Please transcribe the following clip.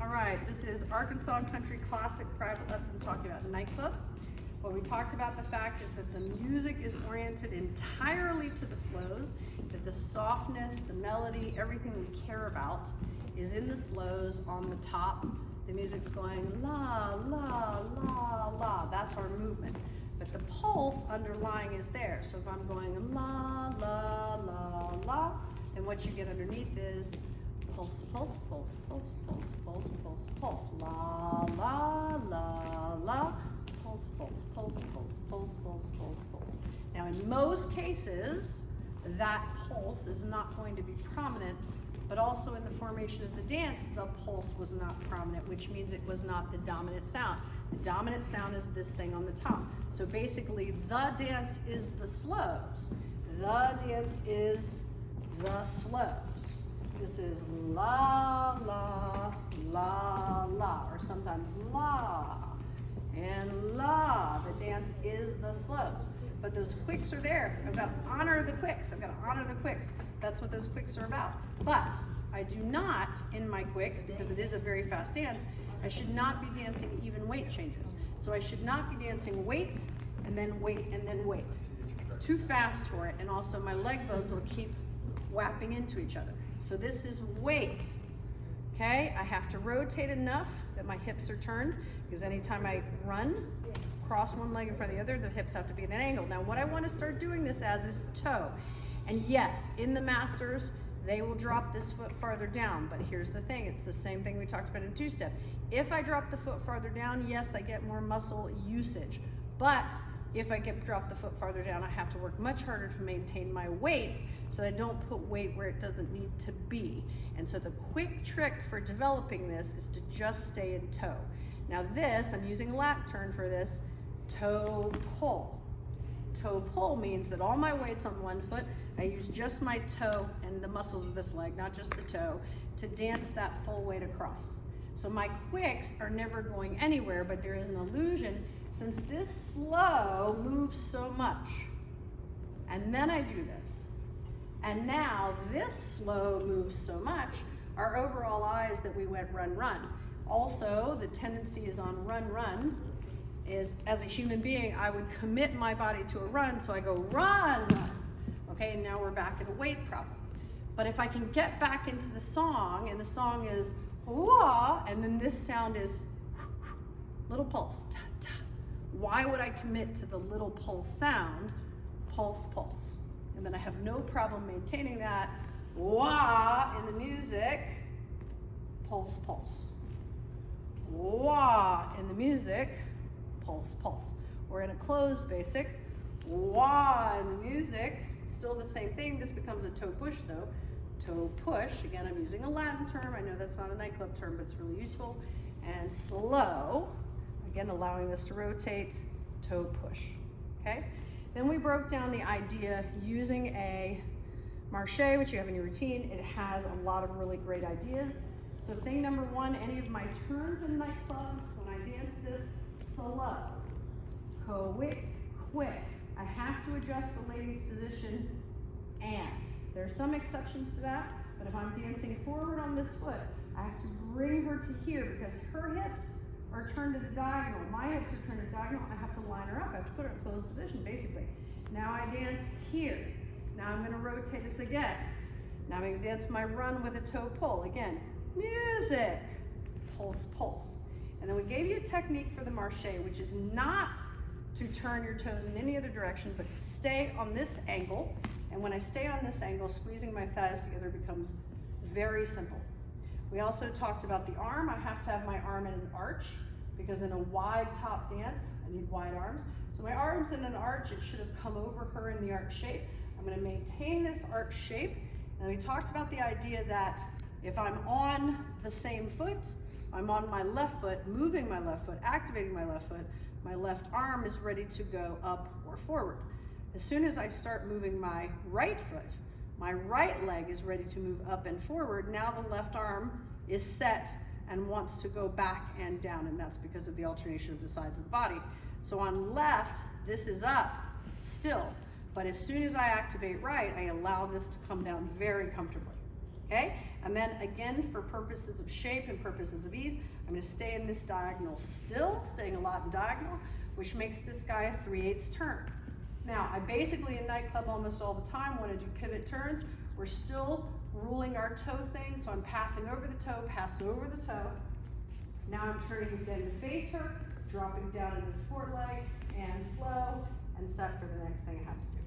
All right, this is Arkansas Country Classic private lesson talking about nightclub. What we talked about the fact is that the music is oriented entirely to the slows, that the softness, the melody, everything we care about is in the slows on the top. The music's going la, la, la, la. That's our movement. But the pulse underlying is there. So if I'm going la, la, la, la, then what you get underneath is pulse, pulse, pulse, pulse, pulse, pulse, pulse, pulse. La, la, la, la. Pulse, pulse, pulse, pulse, pulse, pulse, pulse, pulse. Now in most cases, that pulse is not going to be prominent, but also in the formation of the dance, the pulse was not prominent, which means it was not the dominant sound. The dominant sound is this thing on the top. So basically, the dance is the slows. The dance is the slows. This is la, la, la, la, or sometimes la and la. The dance is the slows. But those quicks are there. I've got to honor the quicks. I've got to honor the quicks. That's what those quicks are about. But I do not, in my quicks, because it is a very fast dance, I should not be dancing even weight changes. So I should not be dancing weight, and then weight, and then weight. It's too fast for it, and also my leg bones will keep whapping into each other. So this is weight, okay? I have to rotate enough that my hips are turned, because anytime I run, cross one leg in front of the other, the hips have to be at an angle. Now what I want to start doing this as is toe. And yes, in the masters, they will drop this foot farther down, but here's the thing, it's the same thing we talked about in two-step. If I drop the foot farther down, yes, I get more muscle usage. But if I drop the foot farther down, I have to work much harder to maintain my weight so I don't put weight where it doesn't need to be. And so the quick trick for developing this is to just stay in toe. Now this, I'm using a lat turn for this, toe pull. Toe pull means that all my weight's on one foot. I use just my toe and the muscles of this leg, not just the toe, to dance that full weight across. So my quicks are never going anywhere, but there is an illusion since this slow moves so much. And then I do this. And now this slow moves so much, our overall eye is that we went run, run. Also, the tendency is on run, run, is as a human being, I would commit my body to a run, so I go run, run. Okay, and now we're back at a weight problem. But if I can get back into the song, and the song is wah, and then this sound is little pulse, ta, ta. Why would I commit to the little pulse sound? Pulse, pulse. And then I have no problem maintaining that wah in the music, pulse, pulse. Wah in the music, pulse, pulse. We're in a closed basic, wah in the music, still the same thing. This becomes a toe push though. Toe push, again, I'm using a Latin term. I know that's not a nightclub term, but it's really useful. And slow, again, allowing this to rotate, toe push, okay? Then we broke down the idea using a marche, which you have in your routine. It has a lot of really great ideas. So thing number one, any of my turns in nightclub, when I dance this slow, quick, quick, I have to adjust the lady's position and. There are some exceptions to that, but if I'm dancing forward on this foot, I have to bring her to here because her hips are turned to the diagonal. My hips are turned to the diagonal. I have to line her up. I have to put her in closed position, basically. Now I dance here. Now I'm going to rotate this again. Now I'm going to dance my run with a toe pull. Again, music, pulse, pulse. And then we gave you a technique for the marche, which is not to turn your toes in any other direction, but to stay on this angle. And when I stay on this angle, squeezing my thighs together becomes very simple. We also talked about the arm. I have to have my arm in an arch because in a wide top dance, I need wide arms. So my arm's in an arch. It should have come over her in the arch shape. I'm going to maintain this arch shape. And we talked about the idea that if I'm on the same foot, I'm on my left foot, moving my left foot, activating my left arm is ready to go up or forward. As soon as I start moving my right foot, my right leg is ready to move up and forward. Now the left arm is set and wants to go back and down, and that's because of the alternation of the sides of the body. So on left, this is up still, but as soon as I activate right, I allow this to come down very comfortably. okay? And then again, for purposes of shape and purposes of ease, I'm gonna stay in this diagonal still, staying a lot in diagonal, which makes this guy a 3/8 turn. Now, I basically in nightclub almost all the time wanna do pivot turns. We're still ruling our toe thing, so I'm passing over the toe, pass over the toe. Now I'm turning again to face her, dropping down into the sport leg, and slow, and set for the next thing I have to do.